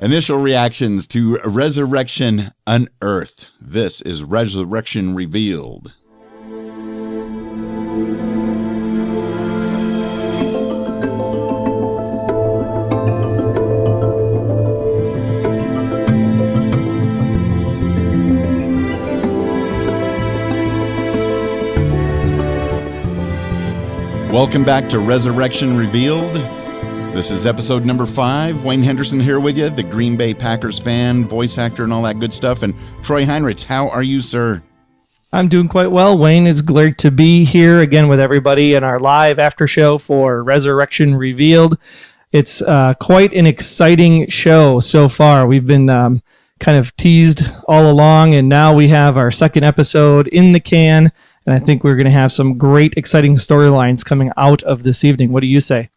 Initial reactions to Resurrection Unearthed. This is Resurrection Revealed. Welcome back to Resurrection Revealed. This is episode number 5. Wayne Henderson here with you, the Green Bay Packers fan, voice actor, and all that good stuff. And Troy Heinrichs, how are you, sir? I'm doing quite well. Wayne, is glad to be here again with everybody in our live after show for Resurrection Revealed. It's quite an exciting show so far. We've been kind of teased all along, and now we have our second episode in the can. And I think we're going to have some great, exciting storylines coming out of this evening. What do you say?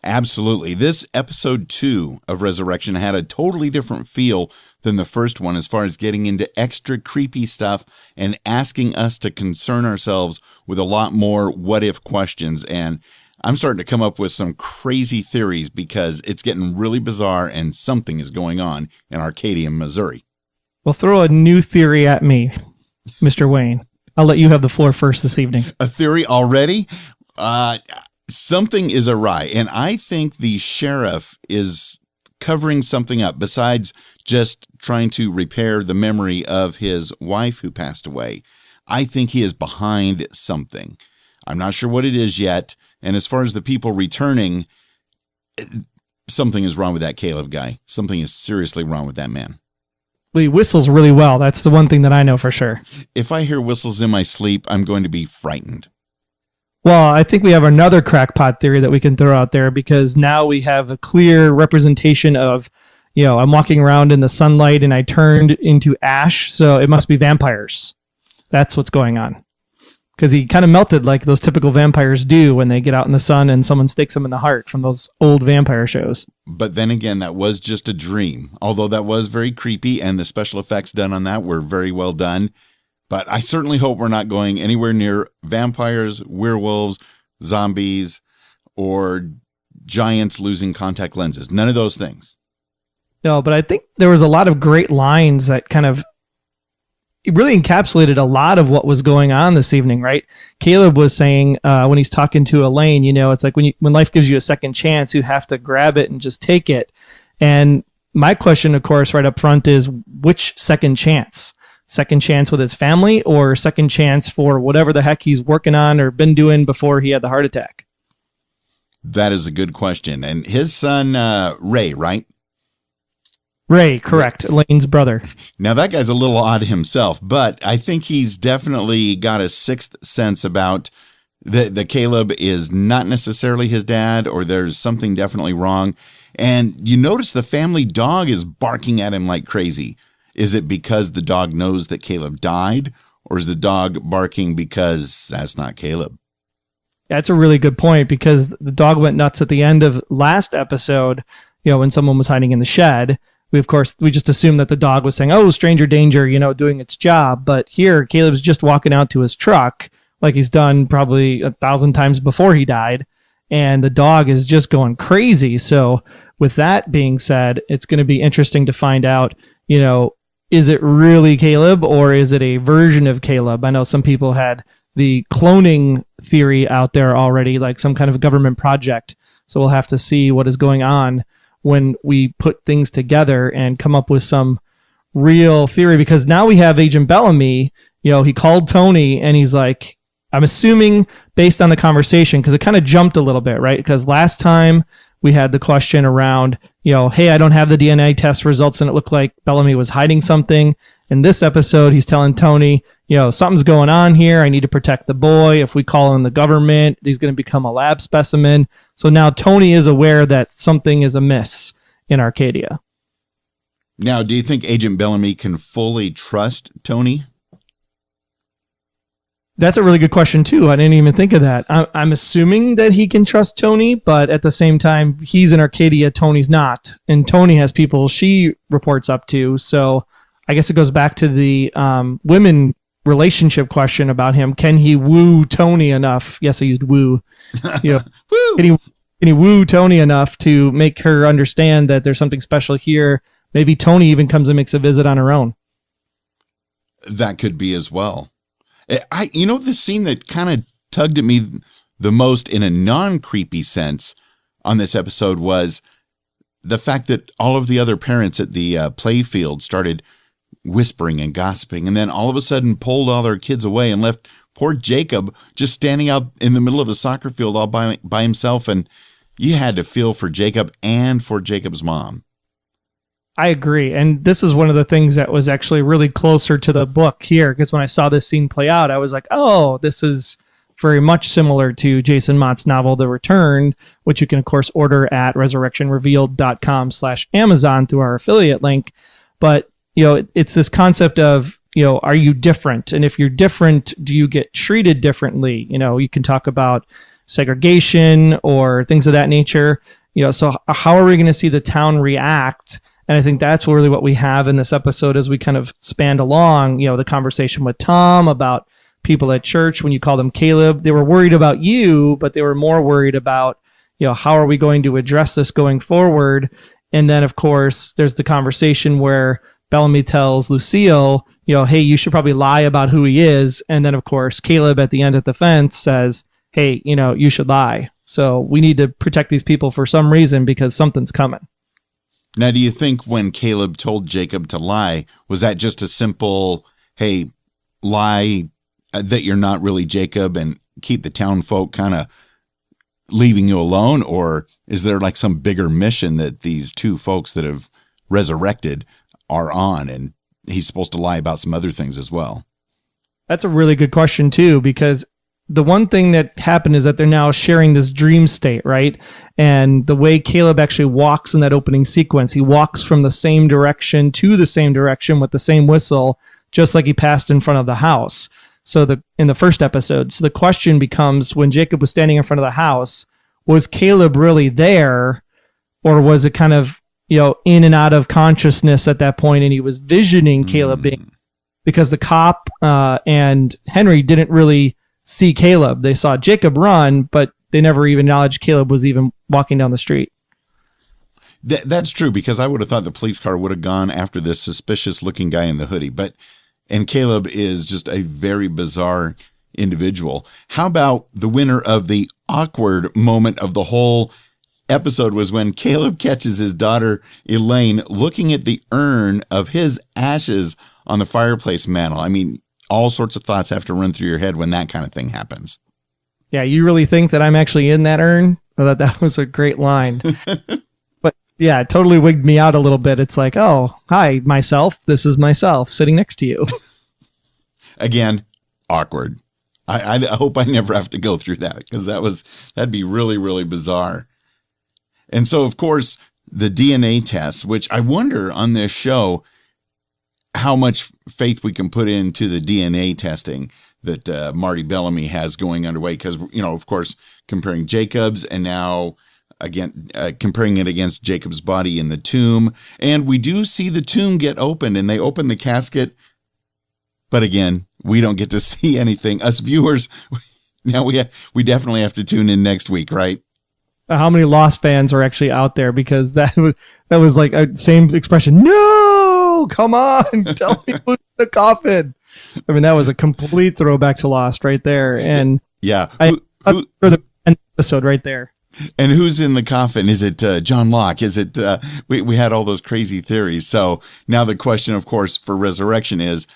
Absolutely. This episode 2 of Resurrection had a totally different feel than the first one as far as getting into extra creepy stuff and asking us to concern ourselves with a lot more what-if questions. And I'm starting to come up with some crazy theories because it's getting really bizarre and something is going on in Arcadia, Missouri. Well, throw a new theory at me, Mr. Wayne. I'll let you have the floor first this evening. A theory already? Something is awry, and I think the sheriff is covering something up besides just trying to repair the memory of his wife who passed away. I think he is behind something. I'm not sure what it is yet, and as far as the people returning, something is wrong with that Caleb guy. Something is seriously wrong with that man. He whistles really well. That's the one thing that I know for sure. If I hear whistles in my sleep, I'm going to be frightened. Well, I think we have another crackpot theory that we can throw out there because now we have a clear representation of, I'm walking around in the sunlight and I turned into ash, so it must be vampires. That's what's going on. Because he kind of melted like those typical vampires do when they get out in the sun and someone stakes them in the heart from those old vampire shows. But then again, that was just a dream, although that was very creepy and the special effects done on that were very well done. But I certainly hope we're not going anywhere near vampires, werewolves, zombies, or giants losing contact lenses. None of those things. No, but I think there was a lot of great lines that kind of it really encapsulated a lot of what was going on this evening, right? Caleb was saying when he's talking to Elaine, it's like when life gives you a second chance, you have to grab it and just take it. And my question, of course, right up front is which second chance? Second chance with his family or second chance for whatever the heck he's working on or been doing before he had the heart attack? That is a good question. And his son, Ray, right? Ray, correct. Elaine's brother. Now, that guy's a little odd himself, but I think he's definitely got a sixth sense about the Caleb is not necessarily his dad, or there's something definitely wrong. And you notice the family dog is barking at him like crazy. Is it because the dog knows that Caleb died, or is the dog barking because that's not Caleb? That's a really good point, because the dog went nuts at the end of last episode, when someone was hiding in the shed. We just assumed that the dog was saying, oh, stranger danger, doing its job. But here, Caleb's just walking out to his truck like he's done probably 1,000 times before he died. And the dog is just going crazy. So with that being said, it's going to be interesting to find out, is it really Caleb or is it a version of Caleb? I know some people had the cloning theory out there already, like some kind of government project. So we'll have to see what is going on when we put things together and come up with some real theory, because now we have Agent Bellamy, he called Tony and he's like, I'm assuming based on the conversation, because it kind of jumped a little bit, right? Because last time we had the question around, hey, I don't have the DNA test results and it looked like Bellamy was hiding something. In this episode, he's telling Tony, something's going on here. I need to protect the boy. If we call in the government, he's going to become a lab specimen. So now Tony is aware that something is amiss in Arcadia. Now, do you think Agent Bellamy can fully trust Tony? That's a really good question, too. I didn't even think of that. I'm assuming that he can trust Tony, but at the same time, he's in Arcadia, Tony's not. And Tony has people she reports up to. So I guess it goes back to the women relationship question about him. Can he woo Tony enough? Yes, I used woo. Woo. Can he woo Tony enough to make her understand that there's something special here, maybe Tony even comes and makes a visit on her own. That could be as well. The scene that kind of tugged at me the most in a non-creepy sense on this episode was the fact that all of the other parents at the playfield started whispering and gossiping, and then all of a sudden pulled all their kids away and left poor Jacob just standing out in the middle of the soccer field all by himself. And you had to feel for Jacob and for Jacob's mom. I agree. And this is one of the things that was actually really closer to the book here, because when I saw this scene play out, I was like, oh, this is very much similar to Jason Mott's novel, The Return, which you can, of course, order at resurrectionrevealed.com/Amazon through our affiliate link. But, it's this concept of, are you different? And if you're different, do you get treated differently? You can talk about segregation or things of that nature. So how are we going to see the town react? And I think that's really what we have in this episode as we kind of spanned along, the conversation with Tom about people at church. When you call them Caleb, they were worried about you, but they were more worried about, how are we going to address this going forward? And then, of course, there's the conversation where Bellamy tells Lucille, hey, you should probably lie about who he is. And then, of course, Caleb at the end at the fence says, hey, you should lie. So we need to protect these people for some reason because something's coming. Now, do you think when Caleb told Jacob to lie, was that just a simple, hey, lie that you're not really Jacob and keep the town folk kind of leaving you alone? Or is there like some bigger mission that these two folks that have resurrected are on, and he's supposed to lie about some other things as well? That's a really good question too, because the one thing that happened is that they're now sharing this dream state, right? And the way Caleb actually walks in that opening sequence, he walks from the same direction to the same direction with the same whistle, just like he passed in front of the house. So in the first episode, so the question becomes, when Jacob was standing in front of the house, was Caleb really there, or was it kind of, in and out of consciousness at that point, and he was visioning Caleb being, because the cop and Henry didn't really see Caleb. They saw Jacob run, but they never even acknowledged Caleb was even walking down the street. That's true, because I would have thought the police car would have gone after this suspicious looking guy in the hoodie, and Caleb is just a very bizarre individual. How about the winner of the awkward moment of the whole episode was when Caleb catches his daughter Elaine looking at the urn of his ashes on the fireplace mantle. I mean, all sorts of thoughts have to run through your head when that kind of thing happens. Yeah, you really think that I'm actually in that urn? I thought that was a great line. But yeah, it totally wigged me out a little bit. It's like, oh, hi, myself. This is myself sitting next to you. Again, awkward. I hope I never have to go through that, because that'd be really, really bizarre. And so, of course, the DNA test, which I wonder on this show how much faith we can put into the DNA testing that Marty Bellamy has going underway. Because, of course, comparing Jacob's and now, again, comparing it against Jacob's body in the tomb. And we do see the tomb get opened, and they open the casket. But again, we don't get to see anything. Us viewers, now we definitely have to tune in next week, right? How many Lost fans are actually out there? Because that was like a same expression. No, come on, tell me who's in the coffin. I mean, that was a complete throwback to Lost right there. And yeah, for the episode right there. And who's in the coffin? Is it John Locke? Is it? We had all those crazy theories. So now the question, of course, for Resurrection is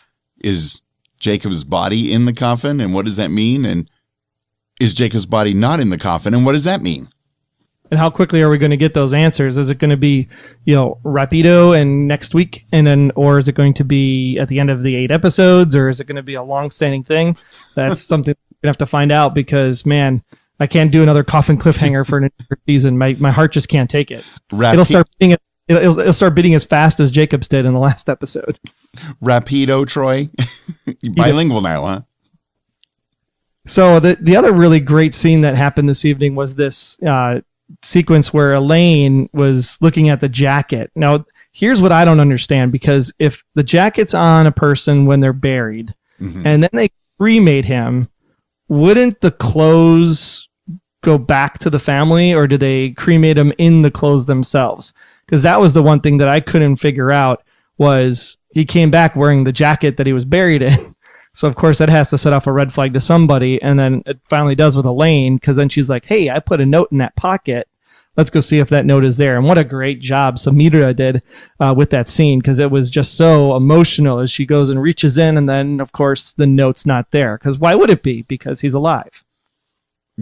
Jacob's body in the coffin, and what does that mean? And is Jacob's body not in the coffin, and what does that mean? And how quickly are we going to get those answers? Is it going to be, rapido and next week, or is it going to be at the end of the 8 episodes, or is it going to be a long-standing thing? That's something we're going to have to find out, because, man, I can't do another coffin cliffhanger for an entire season. My heart just can't take it. It'll start beating as fast as Jacob's did in the last episode. Rapido, Troy. Bilingual now, huh? So the other really great scene that happened this evening was this sequence where Elaine was looking at the jacket. Now, here's what I don't understand, because if the jacket's on a person when they're buried, and then they cremate him, wouldn't the clothes go back to the family, or do they cremate him in the clothes themselves? because that was the one thing that I couldn't figure out was he came back wearing the jacket that he was buried in. So, of course, that has to set off a red flag to somebody. And then it finally does with Elaine, because then she's like, hey, I put a note in that pocket. Let's go see if that note is there. And what a great job Samitra did with that scene, because it was just so emotional as she goes and reaches in. And then, of course, the note's not there. Because why would it be? Because he's alive.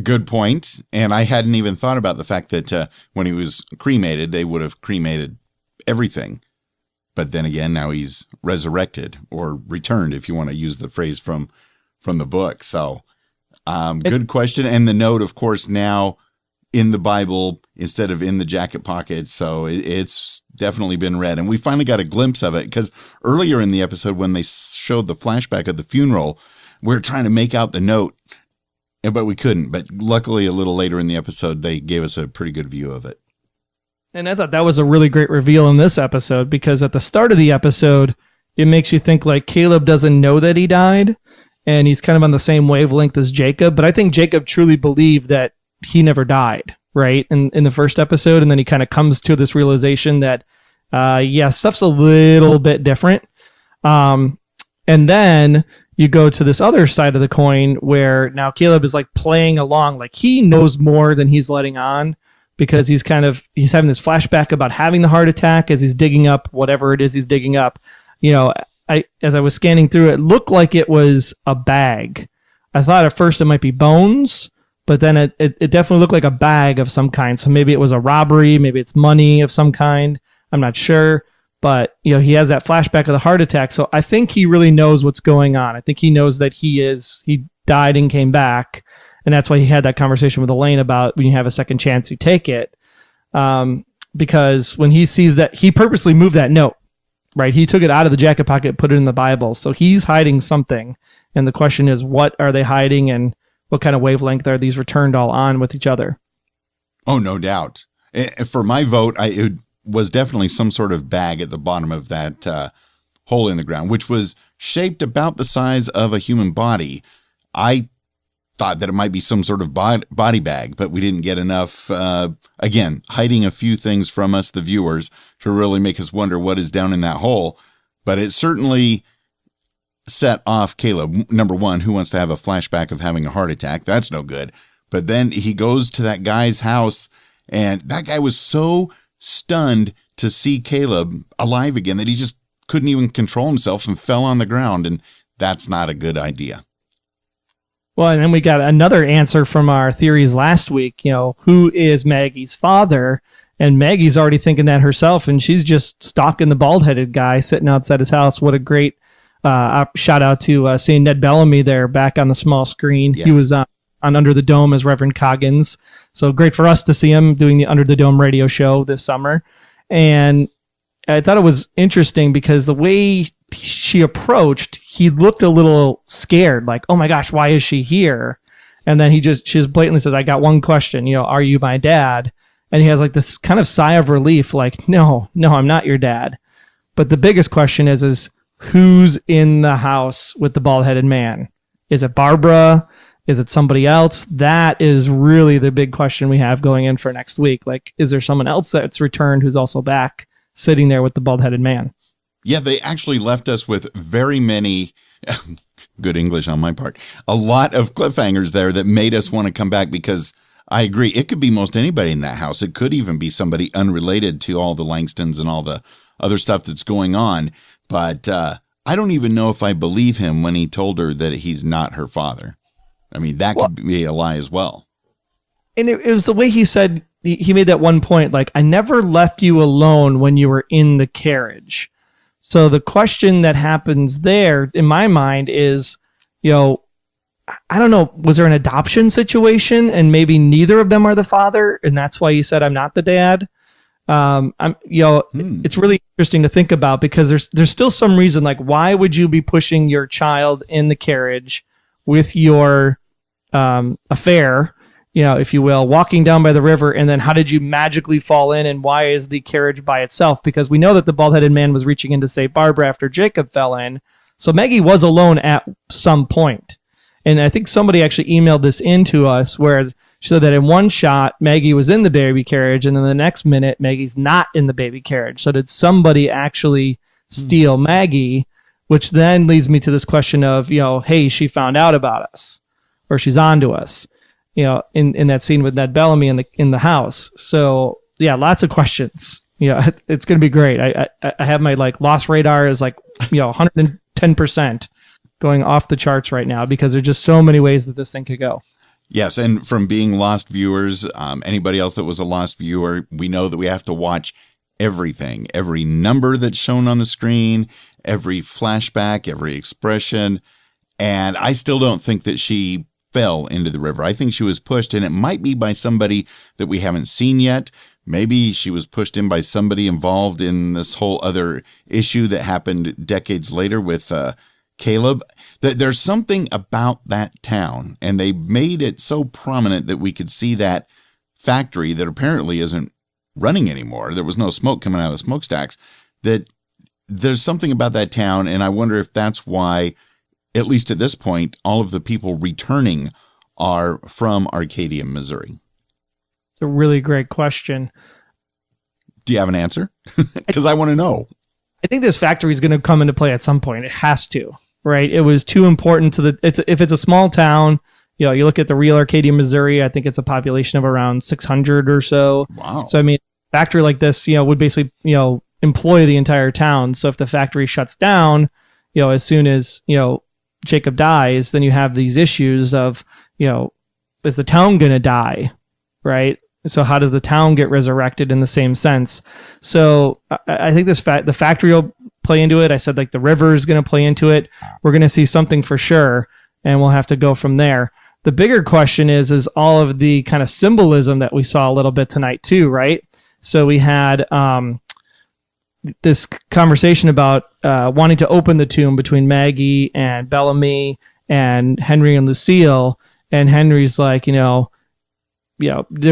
Good point. And I hadn't even thought about the fact that when he was cremated, they would have cremated everything. But then again, now he's resurrected or returned, if you want to use the phrase from the book. So good question. And the note, of course, now in the Bible instead of in the jacket pocket. So it's definitely been read. And we finally got a glimpse of it, because earlier in the episode, when they showed the flashback of the funeral, we were trying to make out the note, but we couldn't. But luckily, a little later in the episode, they gave us a pretty good view of it. And I thought that was a really great reveal in this episode, because at the start of the episode, it makes you think like Caleb doesn't know that he died, and he's kind of on the same wavelength as Jacob. But I think Jacob truly believed that he never died, right? In the first episode, and then he kind of comes to this realization that, stuff's a little bit different. And then you go to this other side of the coin where now Caleb is like playing along, like he knows more than he's letting on. Because he's having this flashback about having the heart attack as he's digging up whatever it is he's digging up. As I was scanning through it, looked like it was a bag. I thought at first it might be bones, but then it definitely looked like a bag of some kind. So maybe it was a robbery, maybe it's money of some kind. I'm not sure, but he has that flashback of the heart attack. So I think he really knows what's going on. I think he knows that he died and came back. And that's why he had that conversation with Elaine about when you have a second chance, you take it. Because when he sees that, he purposely moved that note, right? He took it out of the jacket pocket, put it in the Bible. So he's hiding something. And the question is, what are they hiding, and what kind of wavelength are these returned all on with each other? Oh, no doubt. For my vote, it was definitely some sort of bag at the bottom of that hole in the ground, which was shaped about the size of a human body. I thought that it might be some sort of body bag, but we didn't get enough, again, hiding a few things from us, the viewers, to really make us wonder what is down in that hole. But it certainly set off Caleb. Number one, who wants to have a flashback of having a heart attack? That's no good. But then he goes to that guy's house, and that guy was so stunned to see Caleb alive again that he just couldn't even control himself and fell on the ground. And that's not a good idea. Well, and then we got another answer from our theories last week, who is Maggie's father? And Maggie's already thinking that herself, and she's just stalking the bald-headed guy sitting outside his house. What a great shout out to seeing Ned Bellamy there back on the small screen. Yes. He was on Under the Dome as Reverend Coggins. So great for us to see him doing the Under the Dome radio show this summer. And I thought it was interesting because the way she approached, he looked a little scared, like, oh my gosh, why is she here? And then she just blatantly says, I got one question, are you my dad? And he has like this kind of sigh of relief, like, no, I'm not your dad. But the biggest question is who's in the house with the bald-headed man? Is it Barbara? Is it somebody else? That is really the big question we have going in for next week. Like, is there someone else that's returned who's also back sitting there with the bald-headed man? Yeah, they actually left us with very many, good English on my part, a lot of cliffhangers there that made us want to come back, because I agree, it could be most anybody in that house. It could even be somebody unrelated to all the Langstons and all the other stuff that's going on. But I don't even know if I believe him when he told her that he's not her father. I mean, that could be a lie as well. And it was the way he said, he made that one point, like, I never left you alone when you were in the carriage. So the question that happens there, in my mind, is, I don't know, was there an adoption situation and maybe neither of them are the father, and that's why he said, I'm not the dad? It's really interesting to think about, because there's still some reason, like, why would you be pushing your child in the carriage with your affair, if you will, walking down by the river, and then how did you magically fall in, and why is the carriage by itself? Because we know that the bald-headed man was reaching in to save Barbara after Jacob fell in, so Maggie was alone at some point. And I think somebody actually emailed this in to us where She said that in one shot, Maggie was in the baby carriage, and then the next minute, Maggie's not in the baby carriage. So did somebody actually steal Maggie? Which then leads me to this question of, hey, she found out about us, or she's on to us, in that scene with Ned Bellamy in the house. So yeah, lots of questions. It's going to be great. I have my loss radar is 110% going off the charts right now, because there's just so many ways that this thing could go. Yes, and from being lost viewers, anybody else that was a lost viewer, we know that we have to watch everything, every number that's shown on the screen, every flashback, every expression. And I still don't think that she fell into the river. I think she was pushed, and it might be by somebody that we haven't seen yet. Maybe she was pushed in by somebody involved in this whole other issue that happened decades later with Caleb. There's something about that town, and they made it so prominent that we could see that factory that apparently isn't running anymore. There was no smoke coming out of the smokestacks. That there's something about that town, and I wonder if that's why, at least at this point, all of the people returning are from Arcadia, Missouri. It's a really great question. Do you have an answer? Because I want to know. I think this factory is going to come into play at some point. It has to, right? It was too important to if it's a small town, you look at the real Arcadia, Missouri, I think it's a population of around 600 or so. Wow. So, a factory like this, would basically, employ the entire town. So if the factory shuts down, as soon as, Jacob dies, then you have these issues of, is the town going to die? Right? So how does the town get resurrected in the same sense? So I think the factory will play into it. I said the river is going to play into it. We're going to see something for sure, and we'll have to go from there. The bigger question is all of the kind of symbolism that we saw a little bit tonight too, right? So we had this conversation about wanting to open the tomb between Maggie and Bellamy and Henry and Lucille, and Henry's like, there's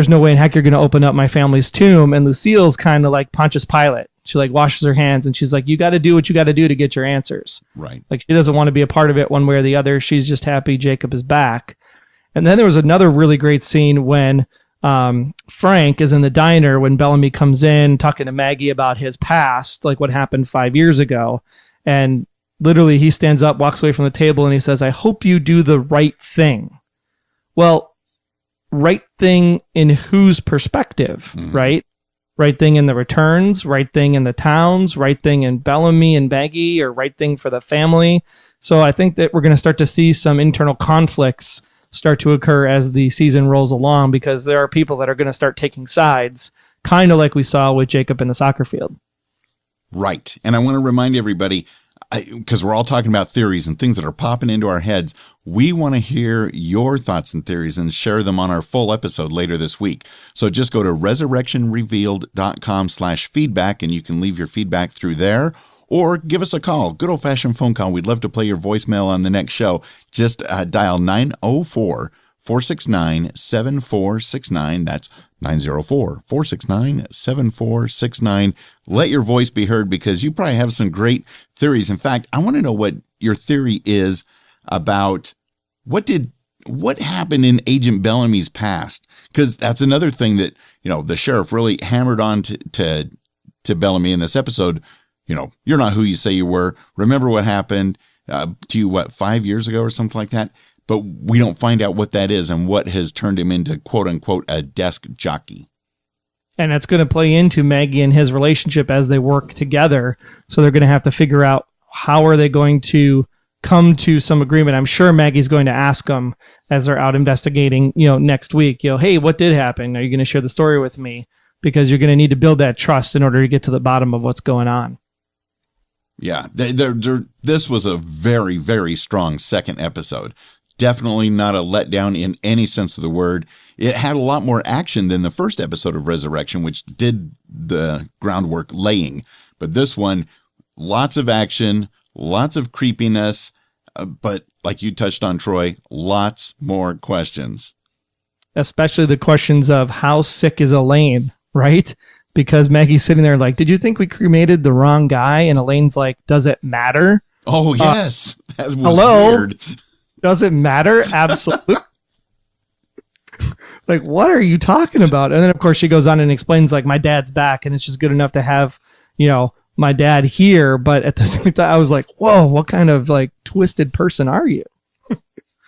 no way in heck you're going to open up my family's tomb. And Lucille's kind of like Pontius Pilate. She washes her hands and she's like, you got to do what you got to do to get your answers. Right. She doesn't want to be a part of it one way or the other. She's just happy Jacob is back. And then there was another really great scene when Frank is in the diner when Bellamy comes in talking to Maggie about his past, what happened 5 years ago. And literally he stands up, walks away from the table, and he says, I hope you do the right thing. Well, right thing in whose perspective, right? Right thing in the returns, right thing in the towns, right thing in Bellamy and Maggie, or right thing for the family. So I think that we're going to start to see some internal conflicts start to occur as the season rolls along, because there are people that are going to start taking sides, kind of like we saw with Jacob in the soccer field. Right. And I want to remind everybody, because we're all talking about theories and things that are popping into our heads, we want to hear your thoughts and theories and share them on our full episode later this week. So just go to resurrectionrevealed.com/feedback, and you can leave your feedback through there, or give us a call, good old-fashioned phone call. We'd love to play your voicemail on the next show. Just dial 904-469-7469. That's 904-469-7469. Let your voice be heard, because you probably have some great theories. In fact, I want to know what your theory is about what happened in Agent Bellamy's past, because that's another thing that, the sheriff really hammered on to Bellamy in this episode. You're not who you say you were. Remember what happened to you, 5 years ago or something like that? But we don't find out what that is and what has turned him into, quote unquote, a desk jockey. And that's going to play into Maggie and his relationship as they work together. So they're going to have to figure out how are they going to come to some agreement. I'm sure Maggie's going to ask them as they're out investigating, next week, hey, what did happen? Are you going to share the story with me? Because you're going to need to build that trust in order to get to the bottom of what's going on. Yeah, this was a very, very strong second episode. Definitely not a letdown in any sense of the word. It had a lot more action than the first episode of Resurrection, which did the groundwork laying. But this one, lots of action, lots of creepiness, but like you touched on, Troy, lots more questions. Especially the questions of how sick is Elaine, right? Because Maggie's sitting there like, did you think we cremated the wrong guy? And Elaine's like, does it matter? Oh, yes. That was hello? Weird. Does it matter? Absolutely. Like, what are you talking about? And then, of course, she goes on and explains, like, my dad's back, and it's just good enough to have, my dad here. But at the same time, I was like, whoa, what kind of, like, twisted person are you?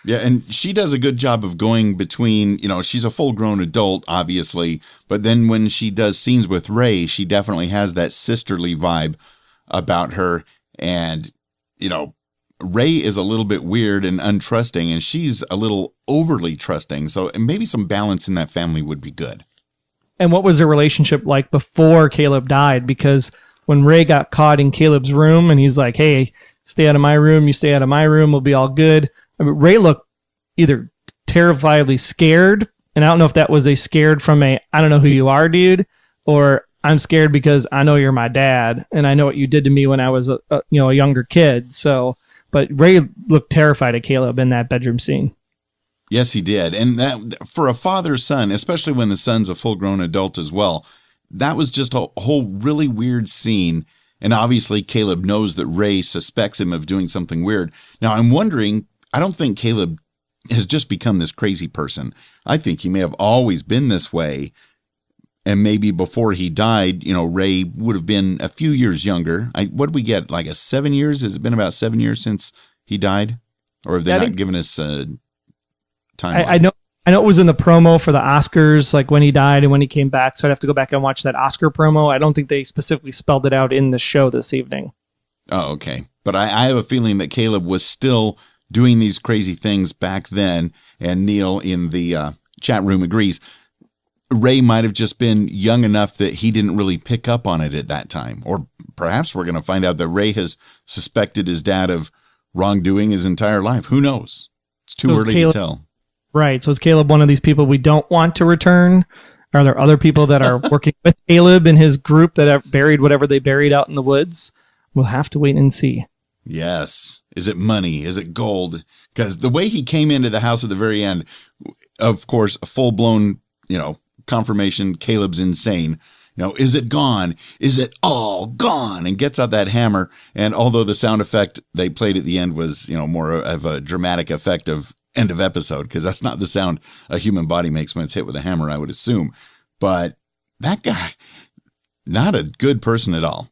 Yeah, and she does a good job of going between, she's a full-grown adult, obviously, but then when she does scenes with Ray, she definitely has that sisterly vibe about her. And, Ray is a little bit weird and untrusting, and she's a little overly trusting. So maybe some balance in that family would be good. And what was their relationship like before Caleb died? Because when Ray got caught in Caleb's room and he's like, hey, stay out of my room, you stay out of my room, we'll be all good. I mean, Ray looked either terrifiably scared, and I don't know if that was a scared from I don't know who you are, dude, or I'm scared because I know you're my dad and I know what you did to me when I was a younger kid. So, but Ray looked terrified at Caleb in that bedroom scene. Yes, he did. And that, for a father-son, especially when the son's a full-grown adult as well, that was just a whole really weird scene. And obviously Caleb knows that Ray suspects him of doing something weird. Now, I'm wondering, I don't think Caleb has just become this crazy person. I think he may have always been this way. And maybe before he died, Ray would have been a few years younger. What did we get? Like 7 years? Has it been about 7 years since he died? Or have they not given us time? I know it was in the promo for the Oscars, like when he died and when he came back. So I'd have to go back and watch that Oscar promo. I don't think they specifically spelled it out in the show this evening. Oh, okay. But I have a feeling that Caleb was still doing these crazy things back then, and Neil in the chat room agrees. Ray might have just been young enough that he didn't really pick up on it at that time. Or perhaps we're going to find out that Ray has suspected his dad of wrongdoing his entire life. Who knows? It's too early to tell. Right. So is Caleb one of these people we don't want to return? Are there other people that are working with Caleb and his group that have buried whatever they buried out in the woods? We'll have to wait and see. Yes. Is it money? Is it gold? Because the way he came into the house at the very end, of course, a full-blown, confirmation Caleb's insane. Is it gone? Is it all gone? And gets out that hammer. And although the sound effect they played at the end was, more of a dramatic effect of end of episode, because that's not the sound a human body makes when it's hit with a hammer, I would assume. But that guy, not a good person at all.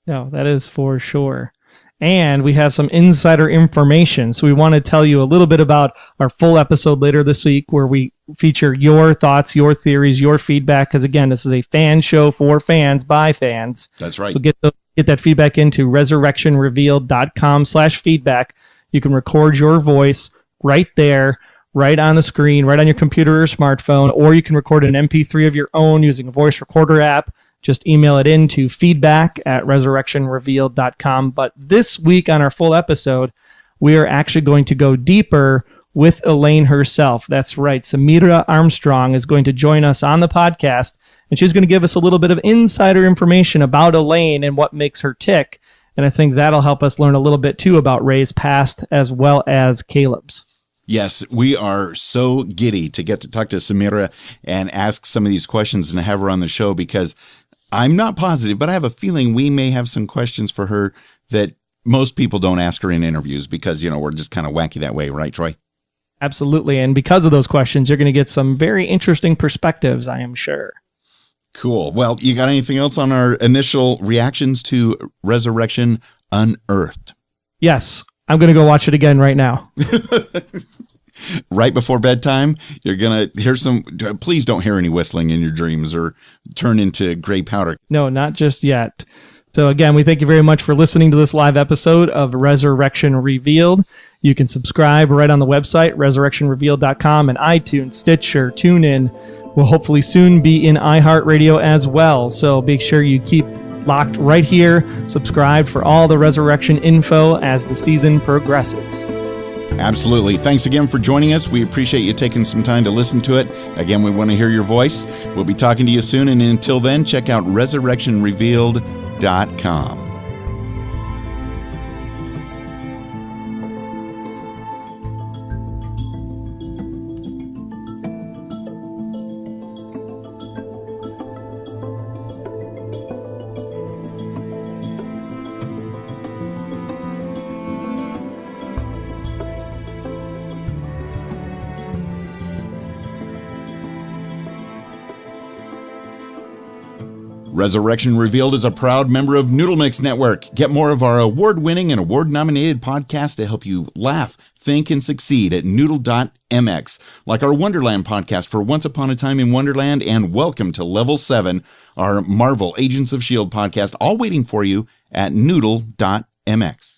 No, that is for sure. And we have some insider information. So we want to tell you a little bit about our full episode later this week, where we feature your thoughts, your theories, your feedback. Because again, this is a fan show for fans by fans. That's right. So get that feedback into resurrectionrevealed.com/feedback. You can record your voice right there, right on the screen, right on your computer or smartphone, or you can record an MP3 of your own using a voice recorder app. Just email it in to feedback@resurrectionrevealed.com. But this week on our full episode, we are actually going to go deeper with Elaine herself. That's right. Samira Armstrong is going to join us on the podcast, and she's going to give us a little bit of insider information about Elaine and what makes her tick. And I think that'll help us learn a little bit, too, about Ray's past as well as Caleb's. Yes, we are so giddy to get to talk to Samira and ask some of these questions and have her on the show, because I'm not positive, but I have a feeling we may have some questions for her that most people don't ask her in interviews because, we're just kind of wacky that way. Right, Troy? Absolutely. And because of those questions, you're going to get some very interesting perspectives, I am sure. Cool. Well, you got anything else on our initial reactions to Resurrection Unearthed? Yes. I'm going to go watch it again right now. Right before bedtime, you're going to hear please don't hear any whistling in your dreams or turn into gray powder. No, not just yet. So again, we thank you very much for listening to this live episode of Resurrection Revealed. You can subscribe right on the website, resurrectionrevealed.com, and iTunes, Stitcher, TuneIn. Will hopefully soon be in iHeartRadio as well. So make sure you keep locked right here. Subscribe for all the Resurrection info as the season progresses. Absolutely. Thanks again for joining us. We appreciate you taking some time to listen to it. Again, we want to hear your voice. We'll be talking to you soon. And until then, check out resurrectionrevealed.com. Resurrection Revealed is a proud member of Noodle Mix Network. Get more of our award-winning and award-nominated podcasts to help you laugh, think, and succeed at noodle.mx. Like our Wonderland podcast for Once Upon a Time in Wonderland and Welcome to Level 7, our Marvel Agents of S.H.I.E.L.D. podcast, all waiting for you at noodle.mx.